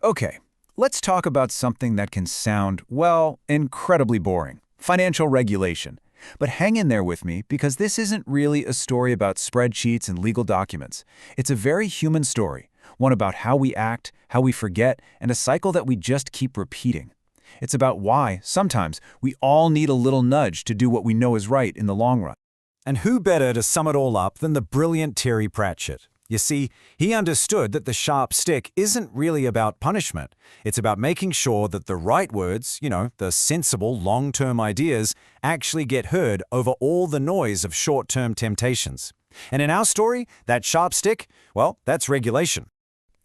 Okay, let's talk about something that can sound, well, incredibly boring. Financial regulation. But hang in there with me because this isn't really a story about spreadsheets and legal documents. It's a very human story, one about how we act, how we forget, and a cycle that we just keep repeating. It's about why, sometimes, we all need a little nudge to do what we know is right in the long run. And who better to sum it all up than the brilliant Terry Pratchett? You see, he understood that the sharp stick isn't really about punishment. It's about making sure that the right words, the sensible long-term ideas, actually get heard over all the noise of short-term temptations. And in our story, that sharp stick, well, that's regulation.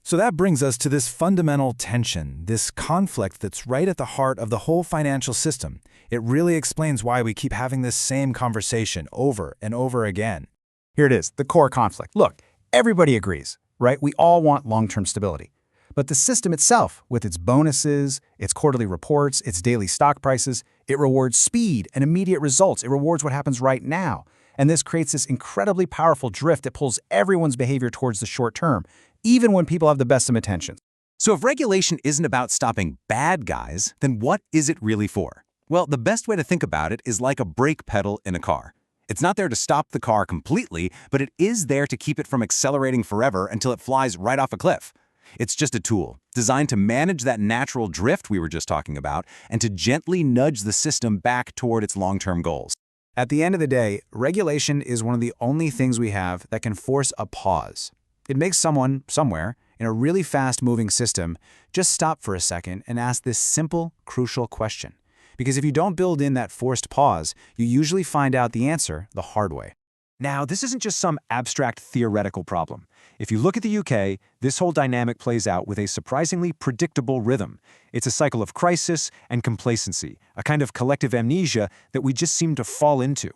So that brings us to this fundamental tension, this conflict that's right at the heart of the whole financial system. It really explains why we keep having this same conversation over and over again. Here it is, the core conflict. Look, everybody agrees, right? We all want long-term stability. But the system itself, with its bonuses, its quarterly reports, its daily stock prices, it rewards speed and immediate results. It rewards what happens right now. And this creates this incredibly powerful drift that pulls everyone's behavior towards the short term, even when people have the best of intentions. So if regulation isn't about stopping bad guys, then what is it really for? Well, the best way to think about it is like a brake pedal in a car. It's not there to stop the car completely, but it is there to keep it from accelerating forever until it flies right off a cliff. It's just a tool, designed to manage that natural drift we were just talking about and to gently nudge the system back toward its long-term goals. At the end of the day, regulation is one of the only things we have that can force a pause. It makes someone, somewhere, in a really fast-moving system, just stop for a second and ask this simple, crucial question. Because if you don't build in that forced pause, you usually find out the answer the hard way. Now, this isn't just some abstract theoretical problem. If you look at the UK, this whole dynamic plays out with a surprisingly predictable rhythm. It's a cycle of crisis and complacency, a kind of collective amnesia that we just seem to fall into.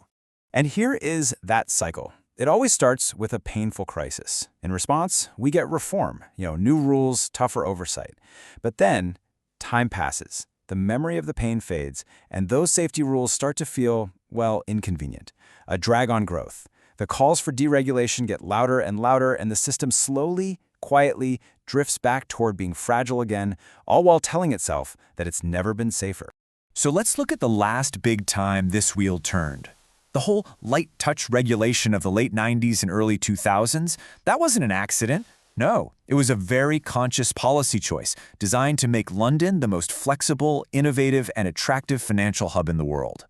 And here is that cycle. It always starts with a painful crisis. In response, we get reform, new rules, tougher oversight. But then, time passes. The memory of the pain fades, and those safety rules start to feel, well, inconvenient. A drag on growth. The calls for deregulation get louder and louder, and the system slowly, quietly drifts back toward being fragile again, all while telling itself that it's never been safer. So let's look at the last big time this wheel turned. The whole light touch regulation of the late 90s and early 2000s, that wasn't an accident. No, it was a very conscious policy choice designed to make London the most flexible, innovative, and attractive financial hub in the world.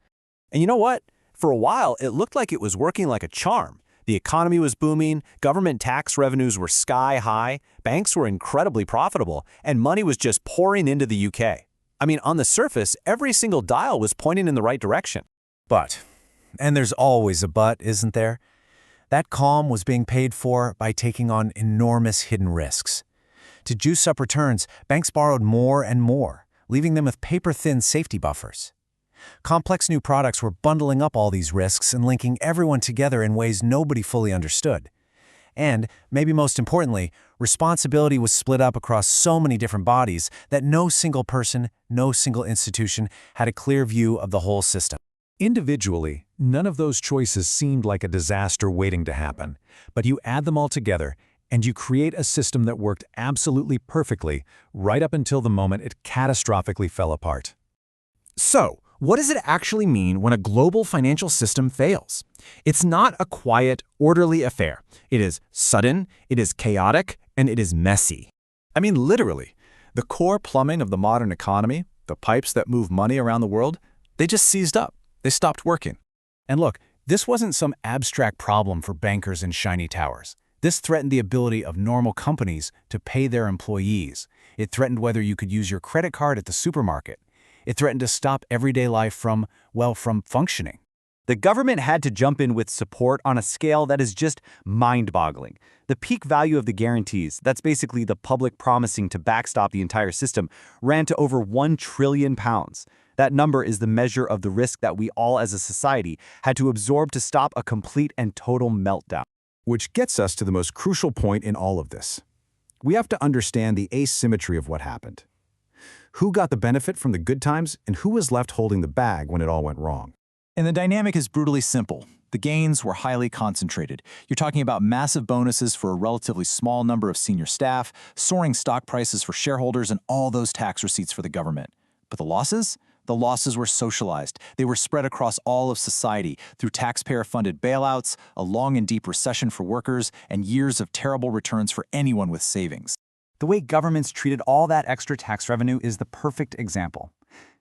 And you know what? For a while, it looked like it was working like a charm. The economy was booming, government tax revenues were sky high, banks were incredibly profitable, and money was just pouring into the UK. I mean, on the surface, every single dial was pointing in the right direction. But, and there's always a but, isn't there? That calm was being paid for by taking on enormous hidden risks. To juice up returns, banks borrowed more and more, leaving them with paper-thin safety buffers. Complex new products were bundling up all these risks and linking everyone together in ways nobody fully understood. And, maybe most importantly, responsibility was split up across so many different bodies that no single person, no single institution had a clear view of the whole system. Individually, none of those choices seemed like a disaster waiting to happen, but you add them all together and you create a system that worked absolutely perfectly right up until the moment it catastrophically fell apart. So, what does it actually mean when a global financial system fails? It's not a quiet, orderly affair. It is sudden, it is chaotic, and it is messy. I mean, literally, the core plumbing of the modern economy, the pipes that move money around the world, they just seized up. They stopped working. And look, this wasn't some abstract problem for bankers in shiny towers. This threatened the ability of normal companies to pay their employees. It threatened whether you could use your credit card at the supermarket. It threatened to stop everyday life from functioning. The government had to jump in with support on a scale that is just mind-boggling. The peak value of the guarantees, that's basically the public promising to backstop the entire system, ran to over £1 trillion. That number is the measure of the risk that we all as a society had to absorb to stop a complete and total meltdown. Which gets us to the most crucial point in all of this. We have to understand the asymmetry of what happened. Who got the benefit from the good times and who was left holding the bag when it all went wrong? And the dynamic is brutally simple. The gains were highly concentrated. You're talking about massive bonuses for a relatively small number of senior staff, soaring stock prices for shareholders, and all those tax receipts for the government. But the losses? The losses were socialized. They were spread across all of society through taxpayer-funded bailouts, a long and deep recession for workers, and years of terrible returns for anyone with savings. The way governments treated all that extra tax revenue is the perfect example.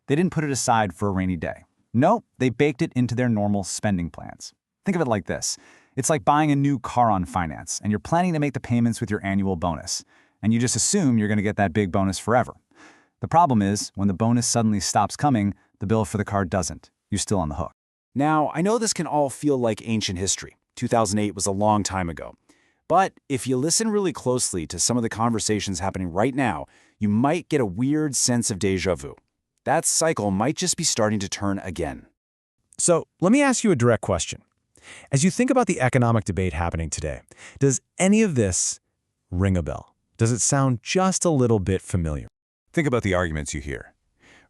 They didn't put it aside for a rainy day. No, they baked it into their normal spending plans. Think of it like this. It's like buying a new car on finance, and you're planning to make the payments with your annual bonus, and you just assume you're going to get that big bonus forever. The problem is, when the bonus suddenly stops coming, the bill for the car doesn't. You're still on the hook. Now, I know this can all feel like ancient history. 2008 was a long time ago. But if you listen really closely to some of the conversations happening right now, you might get a weird sense of déjà vu. That cycle might just be starting to turn again. So let me ask you a direct question. As you think about the economic debate happening today, does any of this ring a bell? Does it sound just a little bit familiar? Think about the arguments you hear.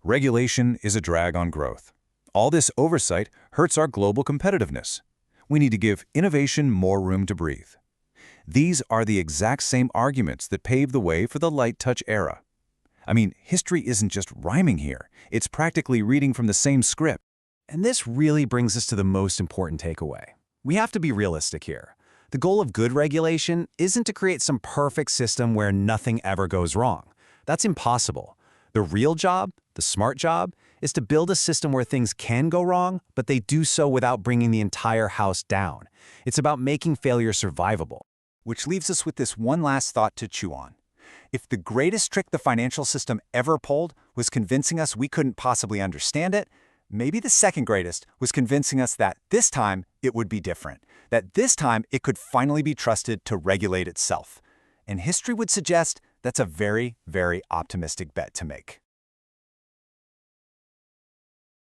Regulation is a drag on growth. All this oversight hurts our global competitiveness. We need to give innovation more room to breathe. These are the exact same arguments that paved the way for the light touch era. I mean, history isn't just rhyming here. It's practically reading from the same script. And this really brings us to the most important takeaway. We have to be realistic here. The goal of good regulation isn't to create some perfect system where nothing ever goes wrong. That's impossible. The real job, the smart job, is to build a system where things can go wrong, but they do so without bringing the entire house down. It's about making failure survivable. Which leaves us with this one last thought to chew on. If the greatest trick the financial system ever pulled was convincing us we couldn't possibly understand it, maybe the second greatest was convincing us that this time it would be different, that this time it could finally be trusted to regulate itself. And history would suggest that's a very, very optimistic bet to make.